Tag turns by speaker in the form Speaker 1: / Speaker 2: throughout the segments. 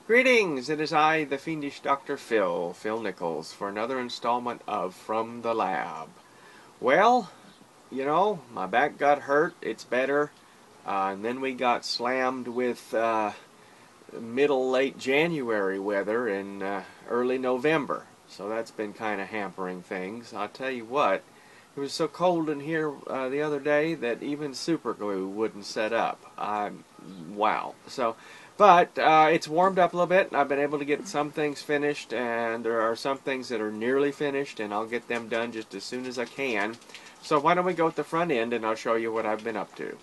Speaker 1: Greetings, it is I, the Fiendish Dr. Phil Nichols, for another installment of From the Lab. Well, you know, my back got hurt, it's better, and then we got slammed with late January weather in early November, so that's been kind of hampering things. I'll tell you what, it was so cold in here the other day that even super glue wouldn't set up. Wow. But it's warmed up a little bit, and I've been able to get some things finished, and there are some things that are nearly finished, and I'll get them done just as soon as I can. So why don't we go at the front end, and I'll show you what I've been up to.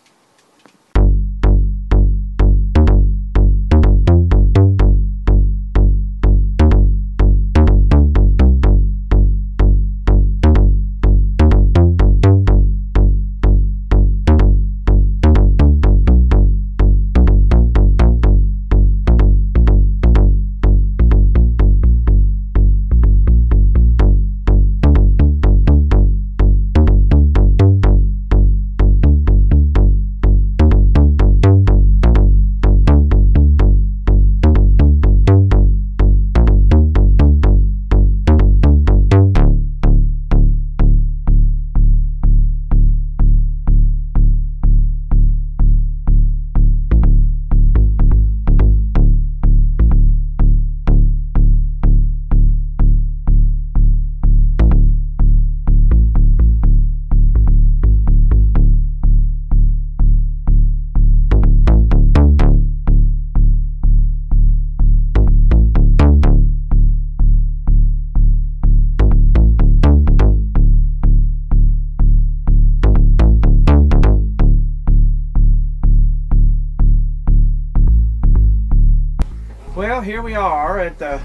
Speaker 1: Well, here we are at the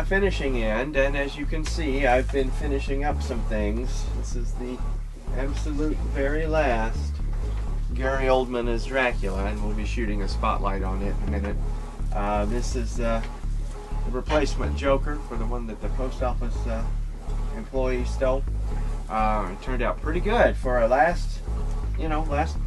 Speaker 1: finishing end, and as you can see, I've been finishing up some things. This is the absolute very last Gary Oldman as Dracula, and we'll be shooting a spotlight on it in a minute. This is the replacement Joker for the one that the post office employee stole. It turned out pretty good for a last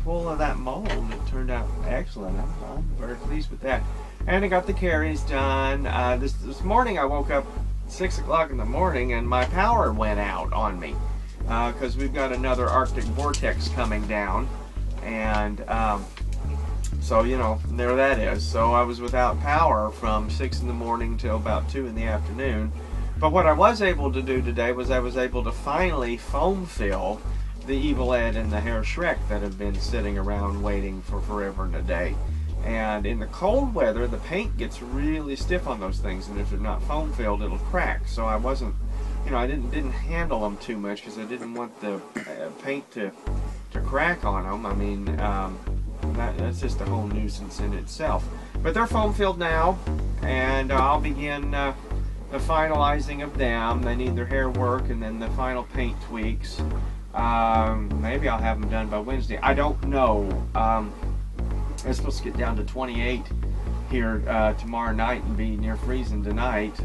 Speaker 1: pull of that mold. It turned out excellent. I'm very pleased with that. And I got the carries done. This morning I woke up 6 o'clock in the morning and my power went out on me because we've got another Arctic vortex coming down, and so there that is. So I was without power from 6 in the morning till about 2 in the afternoon. But what I was able to do today was I was able to finally foam fill the Evil Ed and the Hair Shrek that have been sitting around waiting for forever and a day. And in the cold weather, the paint gets really stiff on those things, and if they're not foam filled, it'll crack. So I wasn't, I didn't handle them too much because I didn't want the paint to crack on them. I mean, that's just a whole nuisance in itself. But they're foam filled now, and I'll begin the finalizing of them. They need their hair work and then the final paint tweaks. Maybe I'll have them done by Wednesday. I don't know. I'm supposed to get down to 28 here tomorrow night and be near freezing tonight,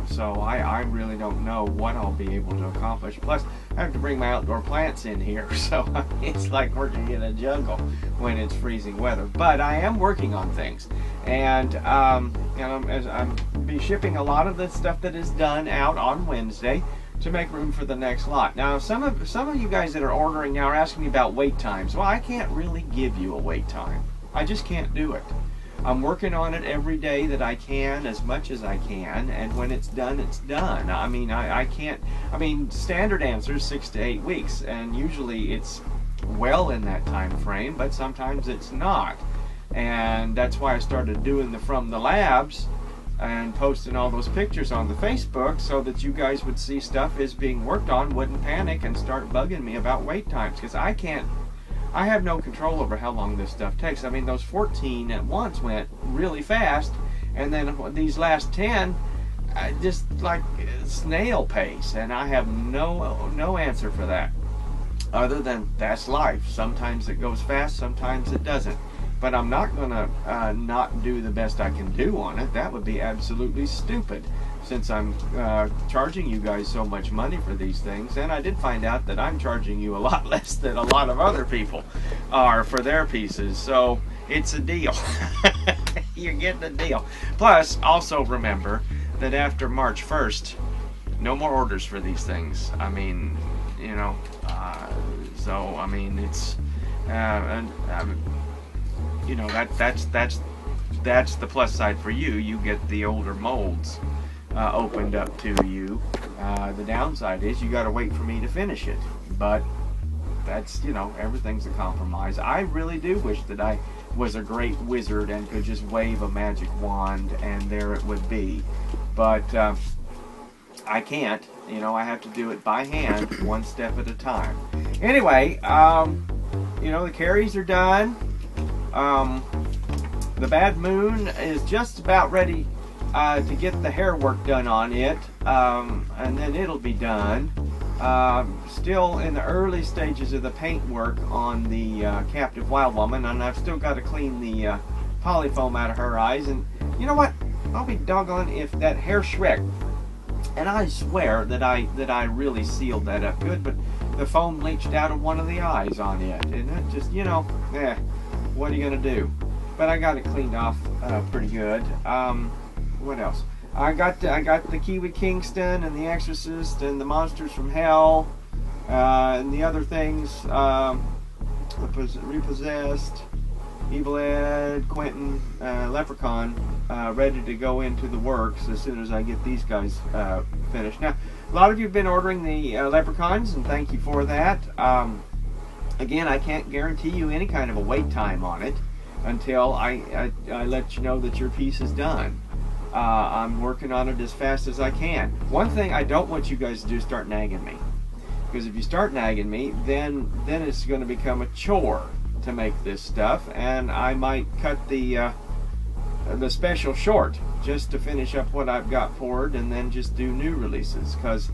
Speaker 1: so I really don't know what I'll be able to accomplish. Plus, I have to bring my outdoor plants in here, so it's like working in a jungle when it's freezing weather. But I am working on things, and I'm be shipping a lot of the stuff that is done out on Wednesday to make room for the next lot. Now, some of you guys that are ordering now are asking me about wait times. Well, I can't really give you a wait time. I just can't do it. I'm working on it every day that I can, as much as I can, and when it's done, it's done. I mean, I can't, standard answer is 6 to 8 weeks, and usually it's well in that time frame, but sometimes it's not. And that's why I started doing the From the Labs and posting all those pictures on the Facebook so that you guys would see stuff is being worked on, wouldn't panic and start bugging me about wait times, because I have no control over how long this stuff takes. I mean, those 14 at once went really fast, and then these last 10 just like snail pace, and I have no answer for that other than that's life. Sometimes it goes fast, sometimes it doesn't. But I'm not gonna not do the best I can do on it. That would be absolutely stupid, since I'm charging you guys so much money for these things. And I did find out that I'm charging you a lot less than a lot of other people are for their pieces. So it's a deal. You're getting a deal. Plus, also remember that after March 1st, no more orders for these things. I mean, you know, so I mean, it's, you know, that's the plus side for you. You get the older molds opened up to you. The downside is you got to wait for me to finish it, but that's, you know, everything's a compromise. I really do wish that I was a great wizard and could just wave a magic wand and there it would be, but I can't. You know, I have to do it by hand, one step at a time. Anyway, you know, the carries are done. The Bad Moon is just about ready to get the hair work done on it, and then it'll be done. Still in the early stages of the paint work on the Captive Wild Woman, and I've still got to clean the polyfoam out of her eyes. And you know what? I'll be doggone if that hair Shrek, and I swear that I really sealed that up good, but the foam leached out of one of the eyes on it, and that just, you know, what are you gonna do? But I got it cleaned off pretty good. What else? I got the Kiwi Kingston and the Exorcist and the Monsters from Hell and the other things, Repossessed, Evil Ed, Quentin, Leprechaun, ready to go into the works as soon as I get these guys finished. Now, a lot of you have been ordering the Leprechauns, and thank you for that. Again, I can't guarantee you any kind of a wait time on it until I let you know that your piece is done. I'm working on it as fast as I can. One thing I don't want you guys to do is start nagging me, because if you start nagging me, then it's going to become a chore to make this stuff, and I might cut the special short just to finish up what I've got poured, and then just do new releases, because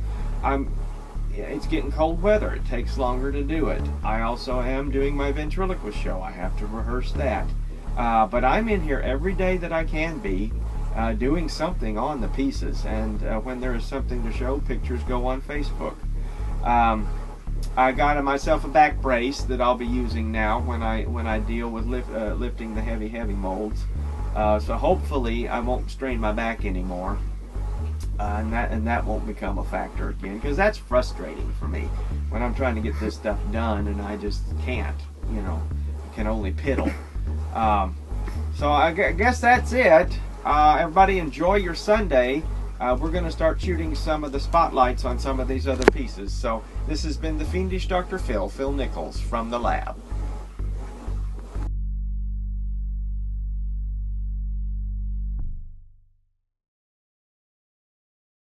Speaker 1: it's getting cold weather. It takes longer to do it. I also am doing my ventriloquist show. I have to rehearse that, but I'm in here every day that I can be, doing something on the pieces, and when there is something to show, pictures go on Facebook. I got myself a back brace that I'll be using now when I deal with lifting the heavy molds. So hopefully I won't strain my back anymore, and that won't become a factor again, because that's frustrating for me when I'm trying to get this stuff done and I just can't. You know, I can only piddle. So I guess that's it. Everybody enjoy your Sunday. We're going to start shooting some of the spotlights on some of these other pieces. So this has been the Fiendish Dr. Phil Nichols from the lab.